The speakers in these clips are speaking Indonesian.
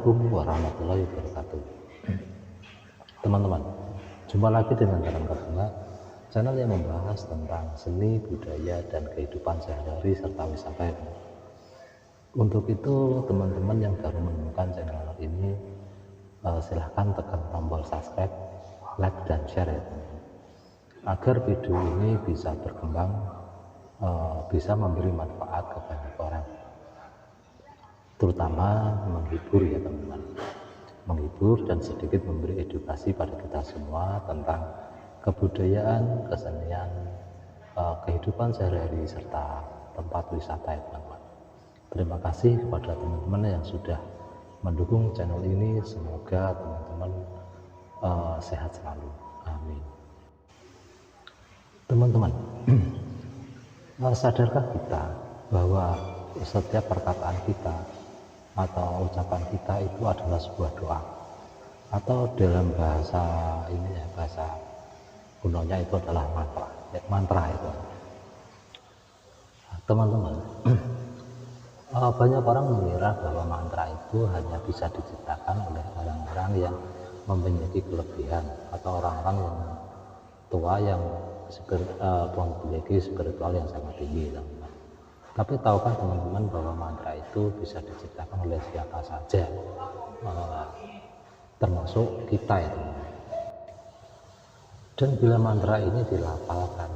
Assalamualaikum warahmatullahi wabarakatuh. Teman-teman, jumpa lagi dengan Karang Kabunga, channel yang membahas tentang seni, budaya, dan kehidupan sehari-hari serta wisata. Untuk itu, teman-teman yang baru menemukan channel ini, silahkan tekan tombol subscribe, like, dan share ya teman-teman, agar video ini bisa berkembang, bisa memberi manfaat ke banyak orang, terutama menghibur ya teman-teman, menghibur dan sedikit memberi edukasi pada kita semua tentang kebudayaan, kesenian, kehidupan sehari-hari serta tempat wisata ya teman-teman. Terima kasih kepada teman-teman yang sudah mendukung channel ini. Semoga teman-teman sehat selalu, amin. Teman-teman, sadarkah kita bahwa setiap perkataan kita atau ucapan kita itu adalah sebuah doa, atau dalam bahasa ini ya, bahasa kunonya itu adalah mantra itu teman-teman. Banyak orang mengira bahwa mantra itu hanya bisa diciptakan oleh orang-orang yang memiliki kelebihan atau orang-orang yang tua yang memiliki spiritual yang sangat tinggi, teman-teman. Tapi tahukah teman-teman bahwa mantra itu bisa diciptakan oleh siapa saja, termasuk kita ya teman-teman. Dan bila mantra ini dilafalkan,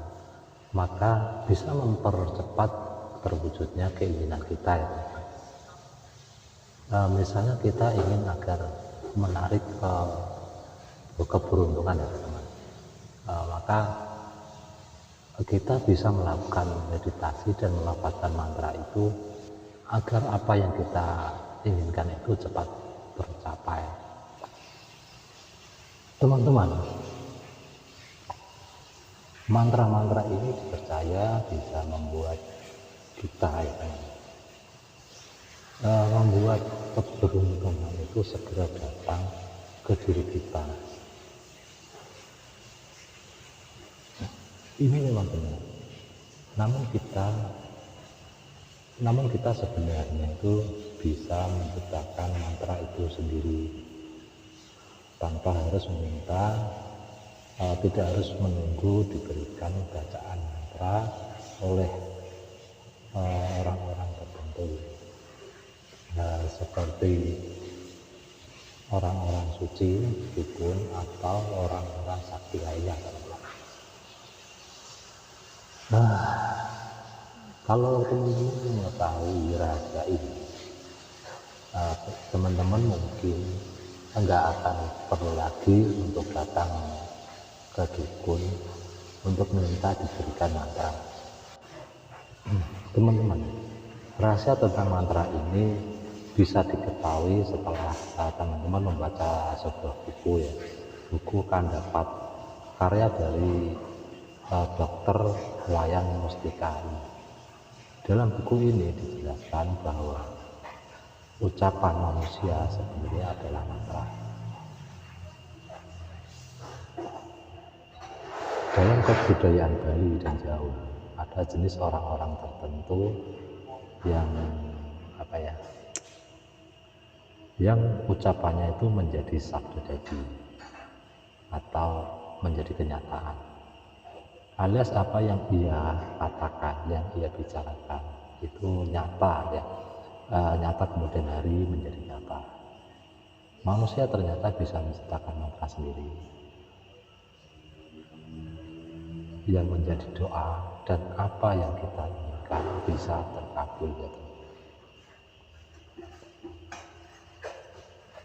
maka bisa mempercepat terwujudnya keinginan kita ya teman-teman. Misalnya kita ingin agar menarik keberuntungan ya teman-teman, maka kita bisa melakukan meditasi dan melafalkan mantra itu agar apa yang kita inginkan itu cepat tercapai. Teman-teman, mantra-mantra ini dipercaya bisa membuat kita membuat keberuntungan itu segera datang ke diri kita. Ini memang benar. Namun kita sebenarnya itu bisa menciptakan mantra itu sendiri tanpa harus meminta, tidak harus menunggu diberikan bacaan mantra oleh orang-orang tertentu, seperti orang-orang suci, dukun, atau orang-orang sakti lainnya. Kalau teman-teman mengetahui rahasia ini, teman-teman mungkin enggak akan perlu lagi untuk datang ke dukun untuk minta diberikan mantra. Teman-teman, rahasia tentang mantra ini bisa diketahui setelah teman-teman membaca sebuah buku ya, buku Kandapat, karya dari Dr. Wayan Mustika. Dalam buku ini dijelaskan bahwa ucapan manusia sebenarnya adalah mantra. Dalam kebudayaan Bali dan Jawa ada jenis orang-orang tertentu yang ucapannya itu menjadi sabda jadi atau menjadi kenyataan, alias apa yang ia katakan, yang ia bicarakan itu nyata ya, nyata kemudian hari menjadi nyata. Manusia ternyata bisa menciptakan mantra sendiri yang menjadi doa, dan apa yang kita inginkan bisa terkabul ya teman.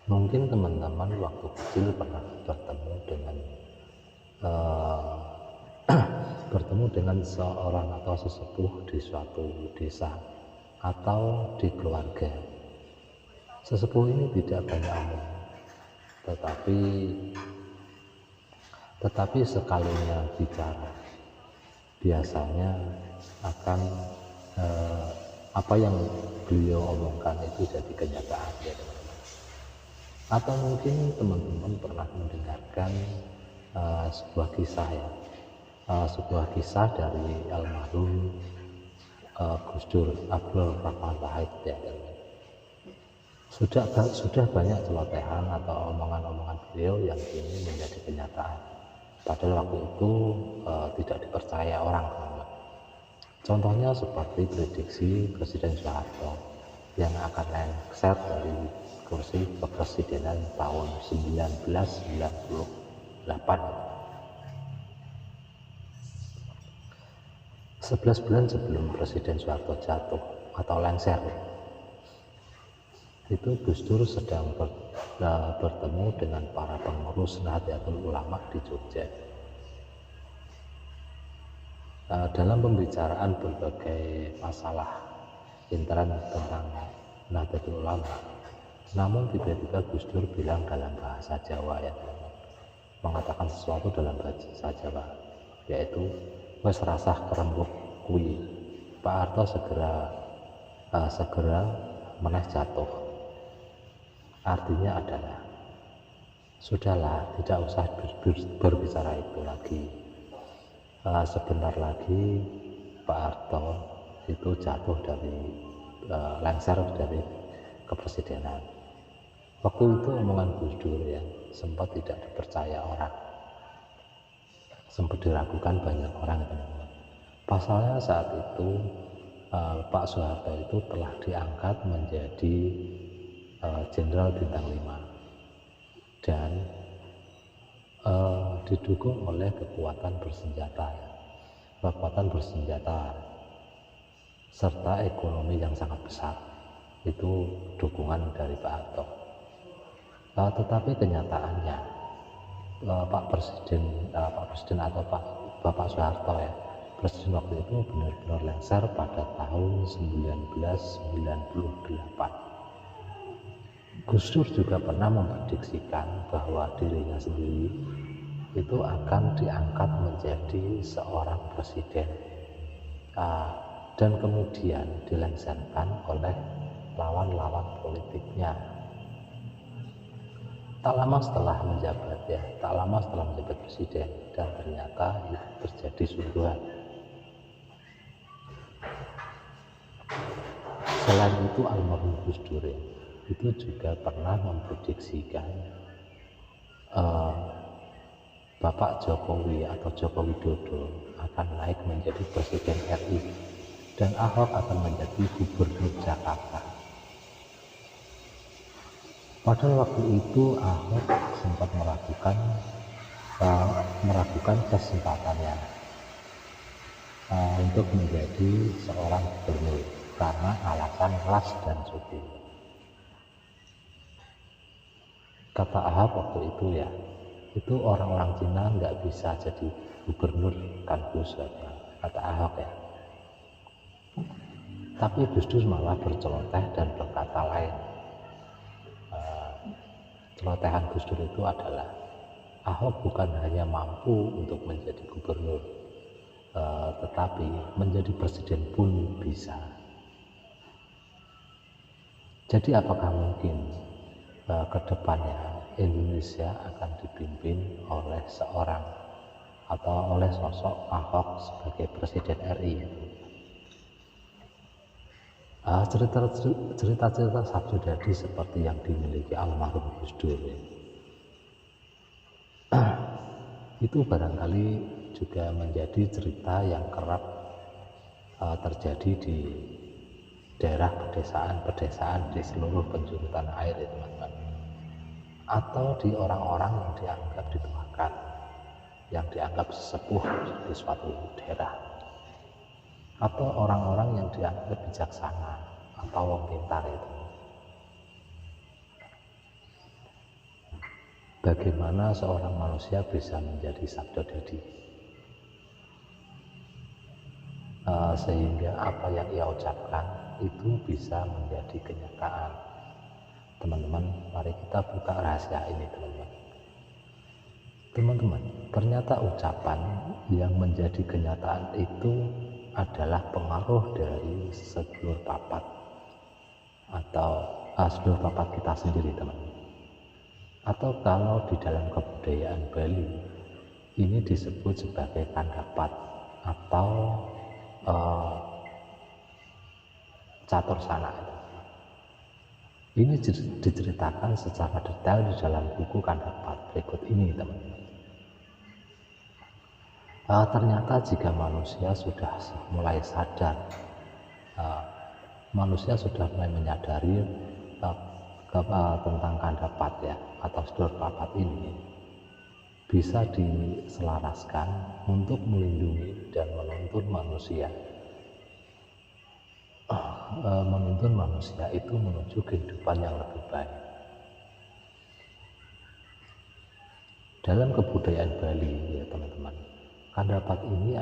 Mungkin teman-teman waktu kecil pernah bertemu dengan seorang atau sesepuh di suatu desa atau di keluarga. Sesepuh ini tidak banyak omong, tetapi sekalinya bicara biasanya akan apa yang beliau omongkan itu jadi kenyataan ya teman-teman. Atau mungkin teman-teman pernah mendengarkan sebuah kisah ya, sebuah kisah dari almarhum Gus Dur Abdul Rahman Wahid ya. Sudah banyak celotehan atau omongan-omongan beliau yang kini menjadi kenyataan. Padahal waktu itu tidak dipercaya orang, teman-teman. Contohnya seperti prediksi Presiden Soeharto yang akan lengser dari kursi kepresidenan tahun 1998. 11 bulan sebelum Presiden Soeharto jatuh atau lengser, itu Gus Dur sedang bertemu dengan para pengurus Nahdlatul Ulama di Jogja. Dalam pembicaraan berbagai masalah intern tentang Nahdlatul Ulama, namun tiba-tiba Gus Dur bilang dalam bahasa Jawa, ya teman-teman, mengatakan sesuatu dalam bahasa Jawa, yaitu wes rasah kerembuk kui, Pak Harto segera meneh jatuh. Artinya adalah sudahlah, tidak usah berbicara itu lagi. Sebentar lagi Pak Harto itu jatuh dari lengser dari kepresidenan. Waktu itu omongan Gus Dur yang sempat tidak dipercaya orang, sempat diragukan banyak orang, teman-teman. Pasalnya saat itu Pak Soeharto itu telah diangkat menjadi Jenderal Bintang 5 dan didukung oleh kekuatan bersenjata serta ekonomi yang sangat besar. Itu dukungan dari Pak Harto. Tetapi kenyataannya Pak Presiden atau Bapak Soeharto, ya, Presiden waktu itu benar-benar lengser pada tahun 1998. Gus Dur juga pernah memprediksikan bahwa dirinya sendiri itu akan diangkat menjadi seorang presiden dan kemudian dilengserkan oleh lawan-lawan politiknya. Tak lama setelah menjabat presiden, dan ternyata itu terjadi sungguhan. Selain itu, almarhum Gus Dur itu juga pernah memprediksikan Bapak Jokowi atau Joko Widodo akan naik menjadi Presiden RI dan Ahok akan menjadi Gubernur Jakarta. Padahal waktu itu Ahok sempat meragukan kesempatannya untuk menjadi seorang gubernur karena alasan ras dan suku. Kata Ahok waktu itu, ya, itu orang-orang Cina nggak bisa jadi gubernur, kan Gus, kata Ahok, ya. Tapi Gus Dur malah berceloteh dan berkata lain. Celotehan Gus Dur itu adalah Ahok bukan hanya mampu untuk menjadi gubernur, tetapi menjadi presiden pun bisa. Jadi apakah mungkin ke depannya Indonesia akan dipimpin oleh seorang atau oleh sosok Ahok sebagai Presiden RI? Cerita-cerita sabdu dadi seperti yang dimiliki almarhum Gus Dur itu barangkali juga menjadi cerita yang kerap terjadi di daerah pedesaan di seluruh penjuru tanah air, ya teman-teman, atau di orang-orang yang dianggap dituakan, yang dianggap sesepuh di suatu daerah, atau orang-orang yang dianggap bijaksana atau wong pintar itu. Bagaimana seorang manusia bisa menjadi sabda dadi sehingga apa yang ia ucapkan itu bisa menjadi kenyataan. Teman-teman, mari kita buka rahasia ini, teman-teman. Ternyata ucapan yang menjadi kenyataan itu adalah pengaruh dari sedulur papat atau sedulur papat kita sendiri, teman-teman. Atau kalau di dalam kebudayaan Bali ini disebut sebagai kandapat atau catur sana. Ini diceritakan secara detail di dalam buku Kandapat berikut ini, teman-teman. Ternyata jika manusia sudah mulai sadar, manusia sudah mulai menyadari tentang Kandapat ya, atau Sedulur Papat ini bisa diselaraskan untuk melindungi dan menuntun manusia itu menuju kehidupan yang lebih baik. Dalam kebudayaan Bali ya teman-teman, Kandapat ini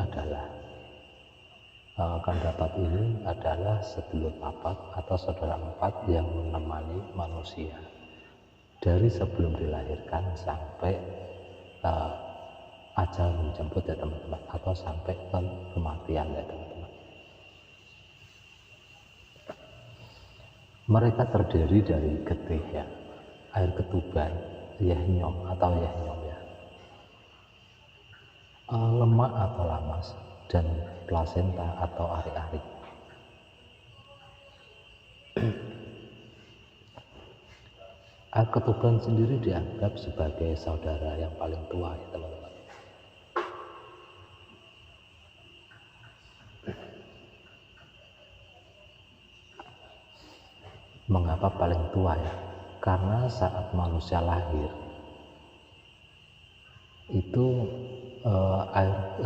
adalah sedulur papat atau saudara empat yang menemani manusia dari sebelum dilahirkan sampai ajal menjemput ya teman-teman, atau sampai ke kematian ya teman-teman. Mereka terdiri dari getih ya, air ketuban, yahnyom atau yahnyom ya, lemak atau lamas, dan plasenta atau ari-ari. Air ketuban sendiri dianggap sebagai saudara yang paling tua ya teman-teman. Mengapa paling tua ya? Karena saat manusia lahir itu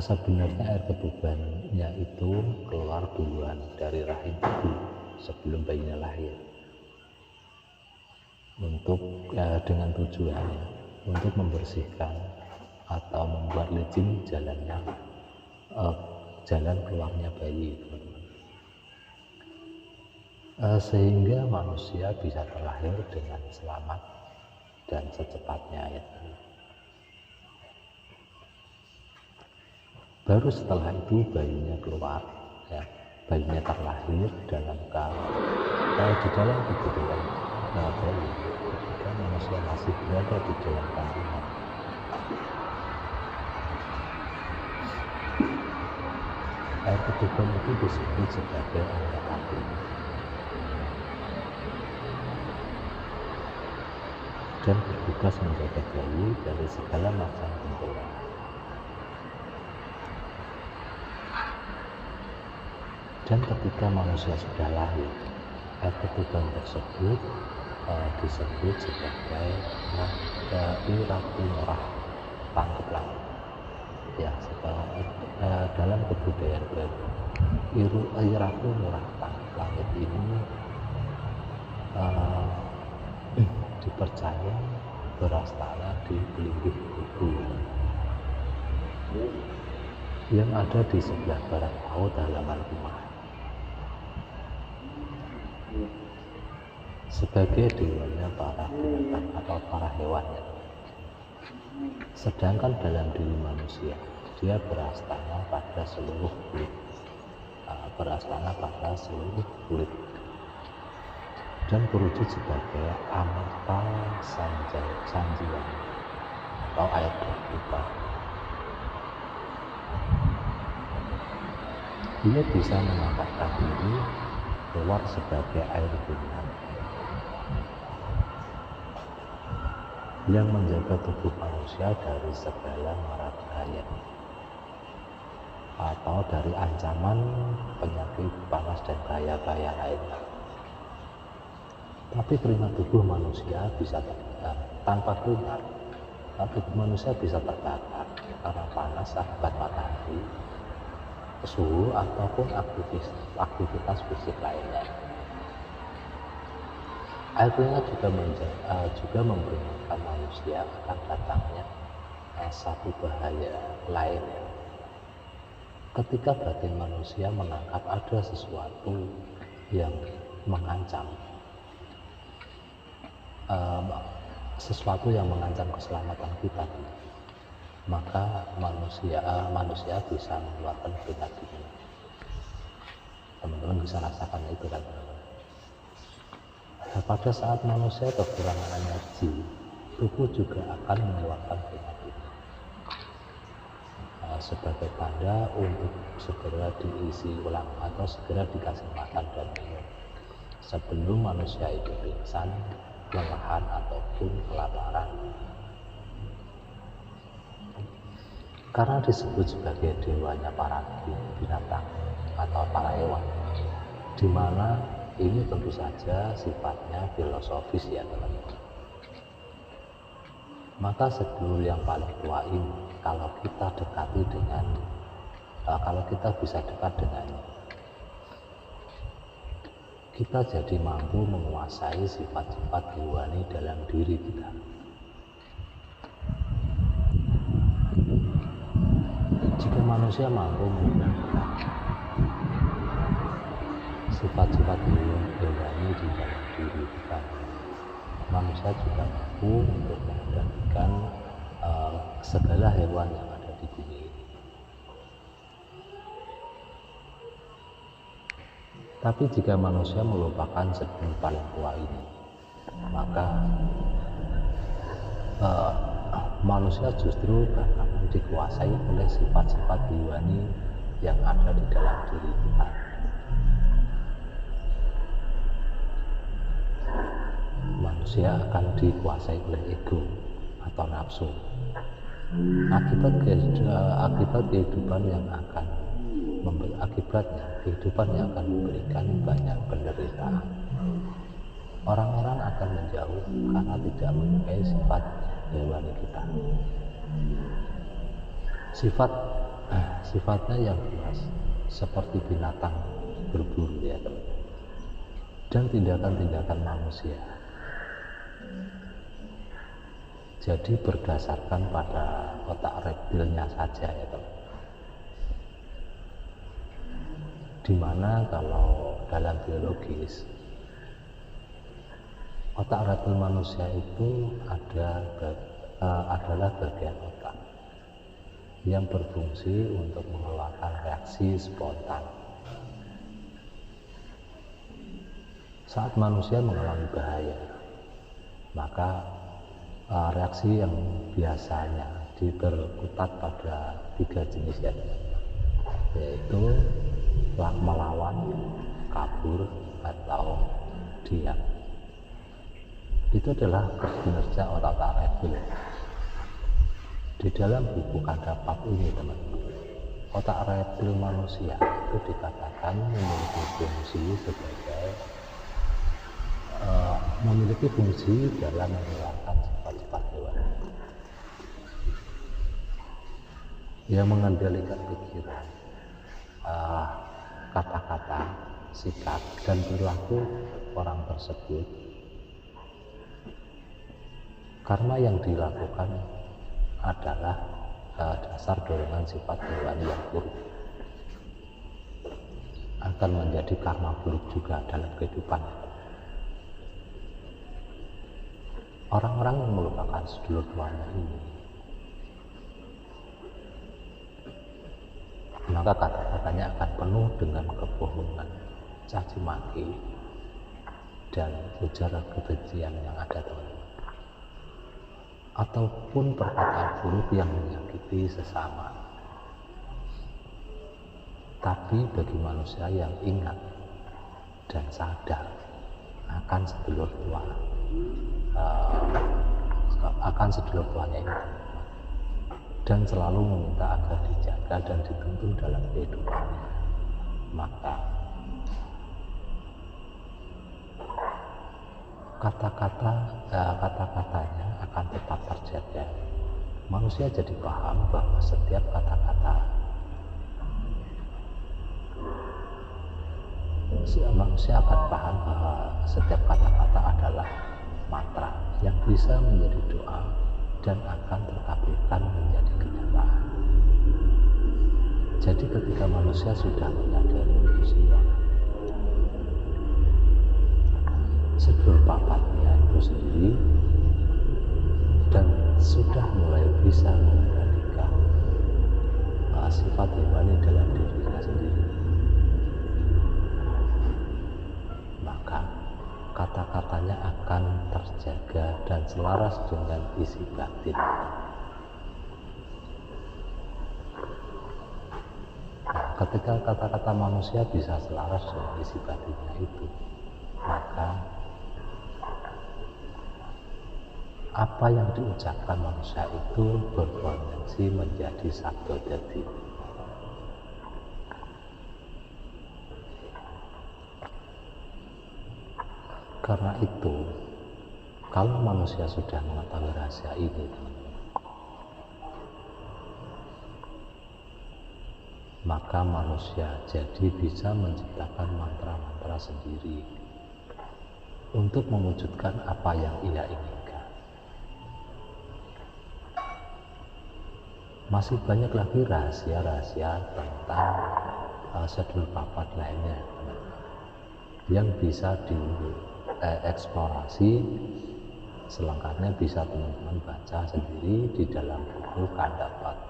sebenarnya air ketubannya itu keluar duluan dari rahim ibu sebelum bayinya lahir, untuk dengan tujuannya untuk membersihkan atau membuat licin jalan keluarnya bayi, teman-teman. Sehingga manusia bisa terlahir dengan selamat dan secepatnya ya. Baru setelah itu bayinya keluar ya, bayinya terlahir di dalam kebudayaan Bali ketika manusia masih berada di dalam kandungan. Air ketuban itu disebut sebagai air api dan bertugas menjaga bayi dari segala macam benturan. Dan ketika manusia sudah lahir, air ketuban tersebut disebut sebagai iratu murah tangkep langit ya, dalam kebudayaan Bali iratu murah tangkep langit ini dipercaya berastana di Belimbing Buku yang ada di sebelah barat laut halaman rumah, sebagai dewanya para binatang atau para hewannya. Sedangkan dalam diri manusia, dia berastana pada seluruh kulit, dan berwujud sebagai Amrita Sanjiwang atau air terbuka. Dia bisa mengangkatkan diri keluar sebagai air bunga yang menjaga tubuh manusia dari segala mara bahaya atau dari ancaman penyakit panas dan bahaya-bahaya lainnya. Tapi keringat tubuh manusia bisa tanpa keringat, tubuh manusia bisa terbakar karena panas akibat matahari, suhu ataupun aktivitas fisik lainnya. Air keringat juga memperingatkan manusia akan datangnya satu bahaya lainnya. Ketika batin manusia menangkap ada sesuatu yang mengancam keselamatan kita, maka manusia bisa mengeluarkan keringat dingin. Teman-teman bisa rasakan itu kan. Pada saat manusia kekurangan energi, tubuh juga akan mengeluarkan keringat dingin sebagai tanda untuk segera diisi ulang atau segera dikasih makan dan minum, sebelum manusia itu pingsan, kelelahan ataupun kelaparan. Karena disebut sebagai dewanya para binatang atau para hewan, di mana ini tentu saja sifatnya filosofis ya teman-teman. Maka sedulur yang paling tua ini, kalau kita dekati dengan, kalau kita bisa dekat dengannya, kita jadi mampu menguasai sifat-sifat hewani dalam diri kita. Jika manusia mampu menggunakan sifat-sifat hewani di dalam diri kita, manusia juga mampu untuk mengendalikan segala hewan yang ada di bumi ini. Tapi jika manusia melupakan sedulur paling tua ini, maka manusia justru bakalan dikuasai oleh sifat-sifat hewani yang ada di dalam diri kita. Manusia akan dikuasai oleh ego atau nafsu. Akibat kehidupan yang akan memberikan banyak penderitaan. Orang-orang akan menjauh karena tidak menyukai sifat hewani kita. Sifatnya yang jelas seperti binatang berburu ya teman. Dan tindakan-tindakan manusia jadi berdasarkan pada otak reptilnya saja ya teman. Dimana kalau dalam biologis, otak reptil manusia itu adalah bagian otak yang berfungsi untuk mengeluarkan reaksi spontan. Saat manusia mengalami bahaya, maka reaksi yang biasanya berkutat pada 3 jenis ya, yaitu melawan, kabur, atau diam. Itu adalah kinerja otak reptil. Di dalam buku Kandapap ini teman-teman, otak reptil manusia itu dikatakan memiliki fungsi dalam mengeluarkan sifat-sifat hewan yang mengendalikan pikiran, kata-kata, sikap, dan perilaku orang tersebut. Karena yang dilakukan adalah dasar dorongan sifat hewani yang buruk, akan menjadi karma buruk juga dalam kehidupan. Orang-orang yang melupakan sedulur tuanya ini, maka kata-katanya akan penuh dengan kebohongan, caci maki, dan ujaran kebencian yang ada teman-teman, ataupun perkataan buruk yang menyakiti sesama. Tapi bagi manusia yang ingat dan sadar akan sedulur tuanya ini, dan selalu meminta agar dijaga dan dituntun dalam kehidupannya, maka kata-katanya akan tetap terjaga. Manusia jadi paham bahwa setiap kata-kata, manusia akan paham bahwa setiap kata-kata adalah mantra yang bisa menjadi doa dan akan terkabulkan menjadi kenyataan. Jadi ketika manusia sudah menyadari itu semua, sedulur papatnya itu sendiri, dan sudah mulai bisa mengendalikan sifat hewani dalam dirinya sendiri, maka kata-katanya akan terjaga dan selaras dengan isi batin. Ketika kata-kata manusia bisa selaras dengan isi batinnya itu, maka apa yang diucapkan manusia itu berpotensi menjadi sabda dadi. Karena itu, kalau manusia sudah mengetahui rahasia ini, maka manusia jadi bisa menciptakan mantra-mantra sendiri untuk mewujudkan apa yang ia inginkan. Masih banyak lagi rahasia-rahasia tentang sedul papat lainnya yang bisa dieksplorasi. Selengkapnya bisa teman-teman baca sendiri di dalam buku Kandapat.